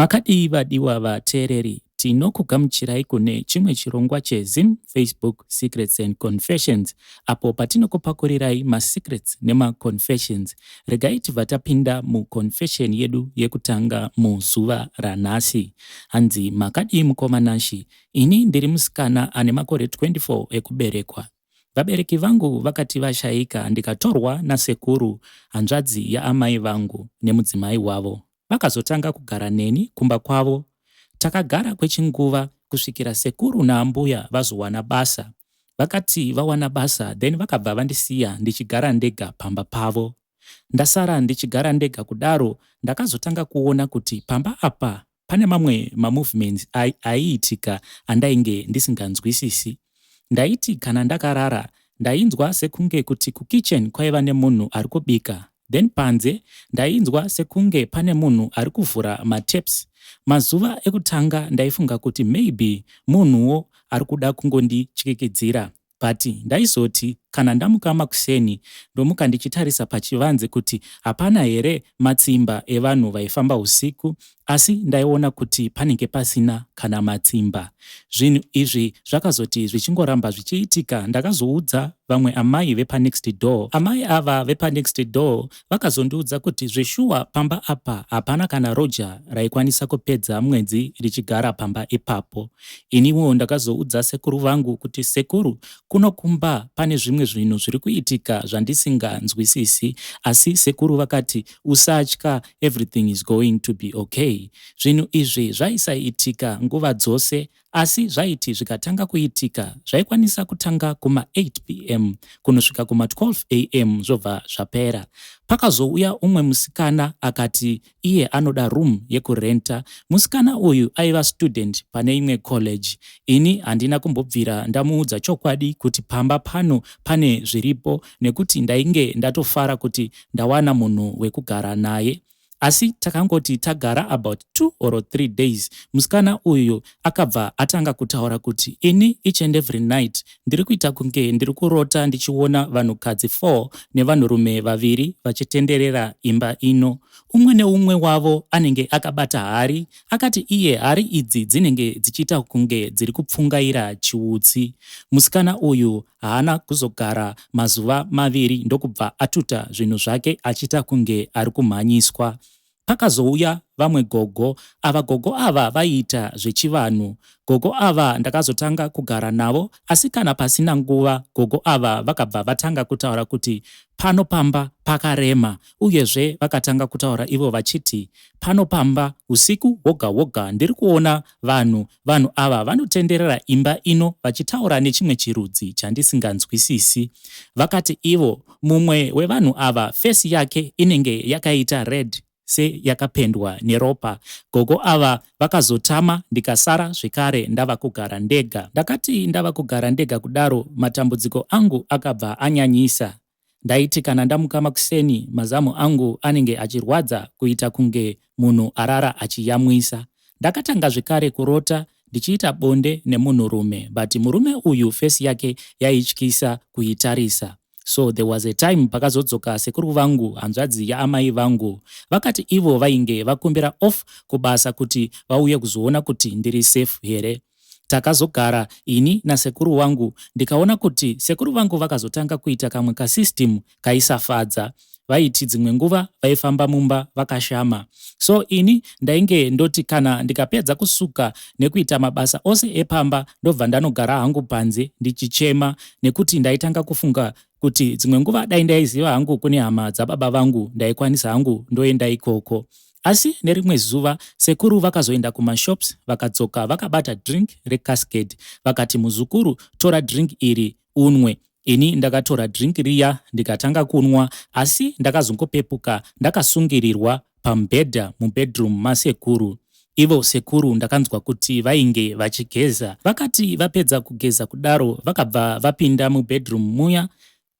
Makadiwa vateereri, tinokugamuchirai kune chimwe chirongwa cheZim Facebook Secrets and Confessions, apo patinokupakurirai masecrets nemaconfessions. Regai tibva tapinda muconfession yedu yekutanga muzuva ranhasi. Hanzi makadii mukomanashi, ini ndiri musikana ane makore 24 ekuberekwa. Vabereki vangu vakati vashaika ndikatorwa nasekuru, hanzvadzi yaamai vangu nemudzimai wavo. Vakazotanga kugara neni kumba kwavo. Takagara kwechinguva kusvikira sekuru naambuya vazowana basa. Vakati vawana basa, then vakabva vandisiya ndichigara ndega pamba pavo. Ndasara ndichigara ndega kudaro, ndakazotanga kuona kuti pamba apa pane mamwe mamovements aiitika andainge ndisinganzwisisi. Ndaiti kana ndakarara, ndainzwa sekunge kuti kukitchen kwaiva nemunhu ari kubika. Then panze, ndainzwa sekunge pane munhu ari kuvhura mataps. Mazuva ekutanga ndaifunga kuti maybe munhuwo ari kuda kungondityikitidzira. But ndaizoti kana ndamuka makuseni, ndomuka ndichitarisa pachivanze kuti hapana here matsimba evanhu vaifamba usiku, asi ndaiona kuti panenge pasina kana matsimba. Zvinhu izvi zvakazoti zvichingoramba zvichiitika, ndakazoudza vamwe amai vepanext door. Amai ava vepanext door vakazondiudza kuti zveshuwa pamba apa hapana kana roja raikwanisa kupedza mwedzi richigara pamba ipapo. Iniwo ndakazoudza sekuru vangu kuti sekuru, kuno kumba pane zvimwe zvinhu zviri kuitika zvandisinganzwisisi, asi sekuru vakati usatya, everything is going to be okay. Zvinhu izvi zvaisaitika nguva dzose, asi zvaiti zvikatanga kuitika zvaikwanisa kutanga kuma 8 p.m. kunosvika kuma 12 a.m. zvobva zvapera. Pakazouya umwe musikana akati iye anoda room yekurenta. Musikana uyu aiva student pane imwe college. Ini handina kumbobvira ndamuudza chokwadi kuti pamba pano pane zviripo, nekuti ndainge ndatofara kuti ndawana munhu wekugara naye. Asi takangoti tagara about 2 or 3 days, musikana uyu akabva atanga kutaura kuti ini each and every night ndiri kuita kunge ndiri kurota ndichiona vanhukadzi 4 nevanhurume 2 vachitenderera imba ino. Umwe neumwe wavo anenge akabata hari. Akati iye hari idzi dzinenge dzichiita kunge dziri kupfungaira chiutsi. Musikana uyu haana kuzogara mazuva 2 ndokubva atuta zvinhu zvake achiita kunge ari kumhanyiswa. Pakazouya vamwe gogo. Ava gogo ava vaiita zvechivanhu. Gogo ava ndakazotanga kugara navo, asi kana pasina nguva gogo ava vakabva vatanga kutaura kuti pano pamba pakarema, uyezve vakatanga kutaura ivo vachiti pano pamba usiku woga woga ndiri kuona vanhu ava vanotenderera imba ino vachitaura nechimwe chirudzi chandisinganzwisisi. Vakati ivo mumwe wevanhu ava fesi yake inenge yakaita red se yakapendwa neropa. Gogo ava vakazotama, ndikasara zvekare ndava kugara ndega. Ndakati ndava kugara ndega kudaro, matambudziko angu akabva anyanyisa. Ndaiti kana ndamuka makuseni, mazamu angu anenge achirwadza kuita kunge munhu arara achiyamwisa. Ndakatanga zvekare kurota ndichiita bonde nemunhurume, but murume uyu fesi yake yaityisa kuitarisa. So there was a time pakazodzoka sekuru vangu, hanzvadzi yaamai vangu. Vakati ivo vainge vakumbira off kubasa kuti vauye kuzoona kuti ndiri safe here. Takazogara ini nasekuru wangu, ndikaona kuti sekuru vangu vakazotanga kuita kamwe kasystem kaisafadza. Vaiti dzimwe nguva vaifamba mumba vakashama. So ini ndainge ndoti kana ndikapedza kusuka nekuita mabasa ose epamba, ndobva ndanogara hangu panze ndichichema, nekuti ndaitanga kufunga kuti dzimwe nguva dai ndaiziva hangu kune hama dzababa vangu, ndaikwanisa hangu ndoenda ikoko. Asi nerimwe zuva sekuru vakazoenda kumashops, vakadzoka vakabata drink recascade. Vakati muzukuru, tora drink iri unwe. Ini ndakatora drink riya ndikatanga kunwa, asi ndakazongopepuka ndakasungirirwa pambedha mubedroom masekuru. Ivo sekuru ndakanzwa kuti vainge vachigeza. Vakati vapedza kugeza kudaro, vakabva vapinda mubedroom muya.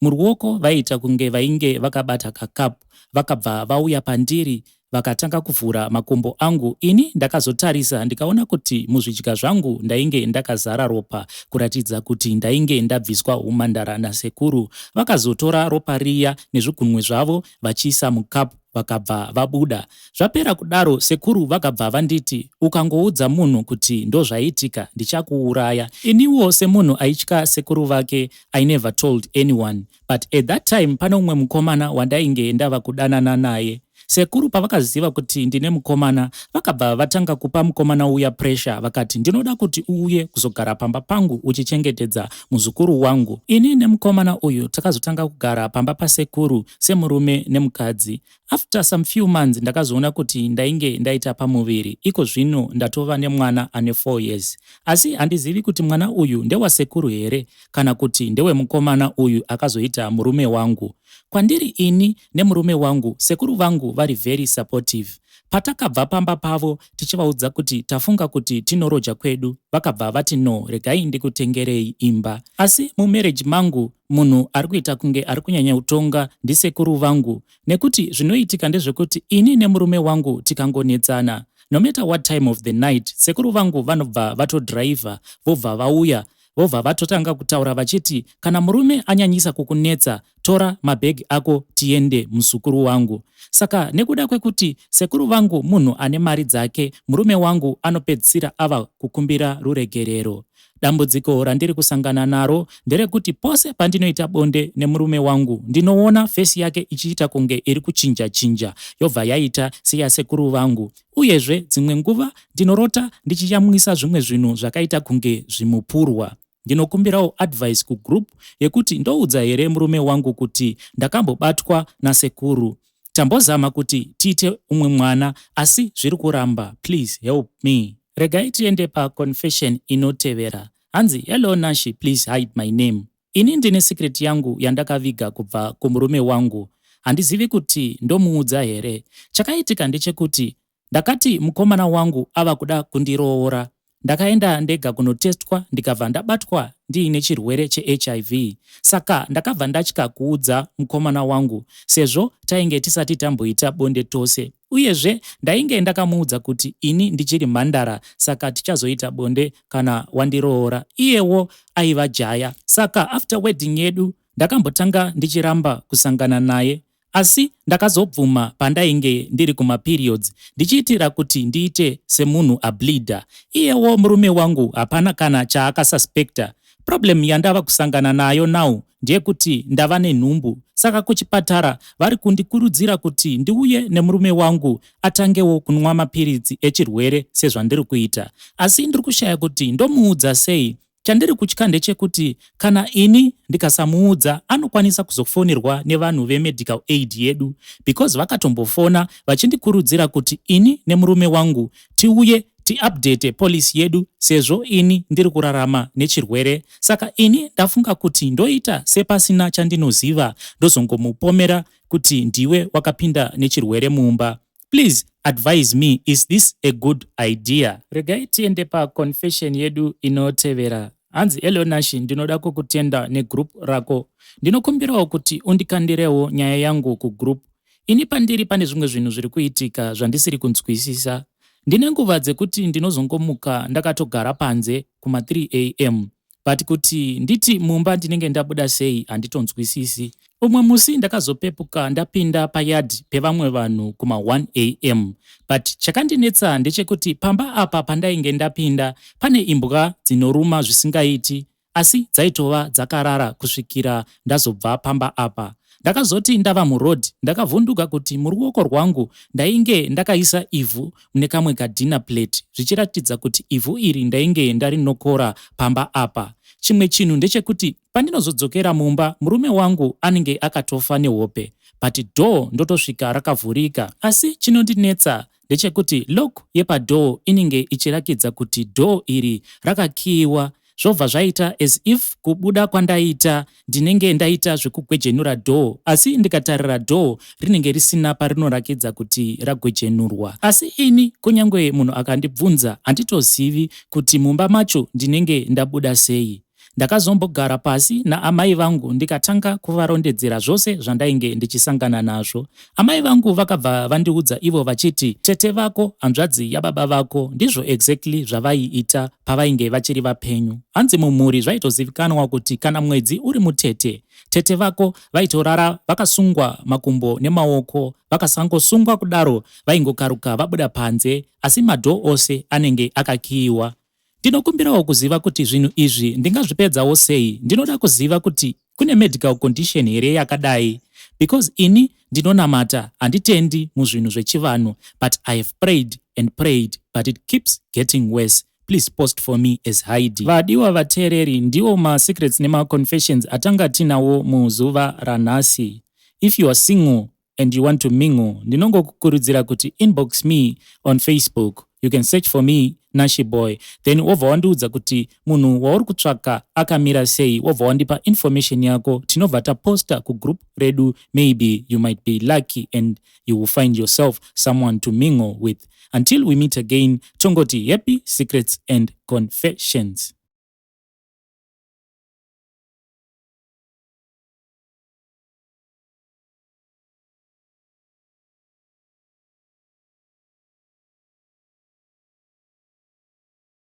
Muruoko vaita kunge vainge vakabata kakapu. Vakabva vauya pandiri vakatanga kuvhura makumbo angu, ini ndakazotarisa ndikaona kuti muzvidya zvangu ndainge ndakazara ropa, kuratidza kuti ndainge ndabviswa umhandara nasekuru. Vakazotora ropa riya nezvigunwe zvavo vachiisa mukapu vakabva vabuda. Zvapera kudaro sekuru vakabva vanditi, ukangoudza munhu kuti ndozvaitika ndichakuuraya. Iniwo semunhu aitya sekuru vake, I never told anyone, but at that time pane umwe mukomana wandainge ndava kudanana naye. Sekuru pavakaziva kuti ndine mukomana, vakabva vatanga kupa mukomana uya pressure, vakati ndinoda kuti uuye kuzogara pamba pangu uchichengetedza muzukuru wangu. Ini nemukomana uyu takazotanga kugara pamba pasekuru semurume nemukadzi. After some few months ndakazoona kuti ndainge ndaita pamuviri, iko zvino ndatova nemwana ane 4 years. Asi handizivi kuti mwana uyu ndewasekuru here kana kuti ndewe mukomana uyu akazoita murume wangu. Kwandiri ini nemurume wangu, sekuru vangu vari very supportive. Patakabva pamba pavo tichivaudza kuti tafunga kuti tinoroja kwedu, vakabva vati no, regai ndikutengerei imba. Asi mumarriage mangu munhu ari kuita kunge ari kunyanya utonga ndisekuru vangu, nekuti zvinoitika ndezvekuti ini nemurume wangu tikangonetsana, no matter what time of the night, sekuru vangu vanobva vatodhiraivha vobva vauya vobva vatotanga kutaura vachiti, kana murume anyanyisa kukunetsa, tora mabhegi ako tiende muzukuru wangu. Saka nekuda kwekuti sekuru vangu munhu ane mari dzake, murume wangu anopedzisira ava kukumbira ruregerero. Dambudziko randiri kusangana naro nderekuti pose pandinoita bonde nemurume wangu, ndinoona fesi yake ichiita kunge iri kuchinja-chinja, yobva yaita seyasekuru vangu. Uyezve dzimwe nguva ndinorota ndichiyamwisa zvimwe zvinhu zvakaita kunge zvimupurwa. Ndinokumbirawo advice kugroup yekuti ndoudza here murume wangu kuti ndakambobatwa nasekuru. Tambozama kuti tiite umwe mwana, asi zviri kuramba. Please help me. Regai tiende paconfession inotevera. Hanzi, hello Nashi, please hide my name. Ini ndine secret yangu yandakaviga kubva kumurume wangu. Handizivi kuti ndomuudza here. Chakaitika ndechekuti ndakati mukomana wangu ava kuda kundiroora. Ndakaenda ndega kunotestwa, ndikabva ndabatwa ndiine chirwere cheHIV. Saka ndakabva ndatya kuudza mukomana wangu, sezvo tainge tisati tamboita bonde tose. Uyezve ndainge ndakamuudza kuti ini ndichiri mhandara, saka tichazoita bonde kana wandiroora. Iyewo aiva jaya. Saka after wedding yedu ndakambotanga ndichiramba kusangana naye. Asi ndakazobvuma pandainge ndiri kumaperiods, ndichiitira kuti ndiite semunhu ableeder. Iyewo murume wangu hapana kana chaakasuspekta. Problem yandava kusangana nayo now ndeyekuti ndava nenhumbu. Saka kuchipatara vari kundikurudzira kuti ndiuye nemurume wangu atangewo kunwa mapiritsi echirwere sezvandiri kuita. Asi ndiri kushaya kuti ndomuudza sei. Chandiri kutya ndechekuti kana ini ndikasamuudza anokwanisa kuzofonerwa nevanhu vemedical aid yedu, because vakatombofona vachindikurudzira kuti ini nemurume wangu tiuye tiupdate policy yedu sezvo ini ndiri kurarama nechirwere. Saka ini ndafunga kuti ndoita sepasina chandinoziva, ndozongomupomera kuti ndiwe wakapinda nechirwere mumba. Please advise me, is this a good idea? Regai tiende paconfession yedu inotevera. Hanzi, hello Nashi, ndinoda kukutenda negroup rako. Ndinokumbirawo kuti undikandirewo nyaya yangu kugroup. Ini pandiri pane zvimwe zvinhu zviri kuitika zvandisiri kunzwisisa. Ndine nguva dzekuti ndinozongomuka ndakatogara panze kuma 3 am. But kuti nditi mumba ndinenge ndabuda sei handitonzwisisi. Umwe musi ndakazopepuka ndapinda payadi pevamwe vanhu kuma 1 am. But chakandinetsa ndechekuti pamba apa pandainge ndapinda pane imbwa dzinoruma zvisingaiti, asi dzaitova dzakarara kusvikira ndazobva pamba apa. Ndakazoti ndava muroad, ndakavhunduka kuti muruoko rwangu ndainge ndakaisa ivhu mune kamwe kadina plate, zvichiratidza kuti ivhu iri ndainge ndarinokora pamba apa. Chimwe chinhu ndechekuti pandinozodzokera mumba murume wangu anenge akatofa nehope, but door ndotosvika rakavhurika. Asi chinondinetsa ndechekuti lock yepadoor inenge ichirakidza kuti door iri rakakiyiwa. Zvobva zvaita as if kubuda kwandaita ndinenge ndaita zvekugwejenura door, asi ndikatarira door rinenge risina parinorakidza kuti ragwejenurwa. Asi ini kunyange munhu akandibvunza handitozivi kuti mumba macho ndinenge ndabuda sei. ndakazombogara pasi naamai vangu ndikatanga kuvarondedzera zvose zvandainge ndichisangana nazvo. Amai vangu vakabva vandiudza ivo vachiti tete vako hanzvadzi yababa vako ndizvo exactly zvavaiita pavainge vachiri vapenyu. Hanzi mumhuri zvaitozivikanwa kuti kana mwedzi uri mutete, tete vako vaitorara vakasungwa makumbo nemaoko, vakasangosungwa kudaro vaingokaruka vabuda panze, asi madhoo ose anenge akakiyiwa. Ndinokumbirawo kuziva kuti zvinhu izvi ndingazvipedzawo sei. Ndinoda kuziva kuti kune medical condition here yakadai, because ini ndinonamata, handitendi muzvinhu zvechivanhu, but I have prayed and prayed, but it keeps getting worse. Please post for me as Heidi. Vadiwa vateereri, ndiwo ma-secrets nema-confessions atanga tinawo muzuva ranhasi. If you are single and you want to mingle, ndinongokukurudzira kuti inbox me on Facebook. You can search for me Nashi Boy, then wobva wandiudza kuti munhu wauri kutsvaka akamira sei, wobva wandipa information yako, tinobva taposta kugroup redu. Maybe you might be lucky and you will find yourself someone to mingle with. Until we meet again, tongoti happy secrets and confessions.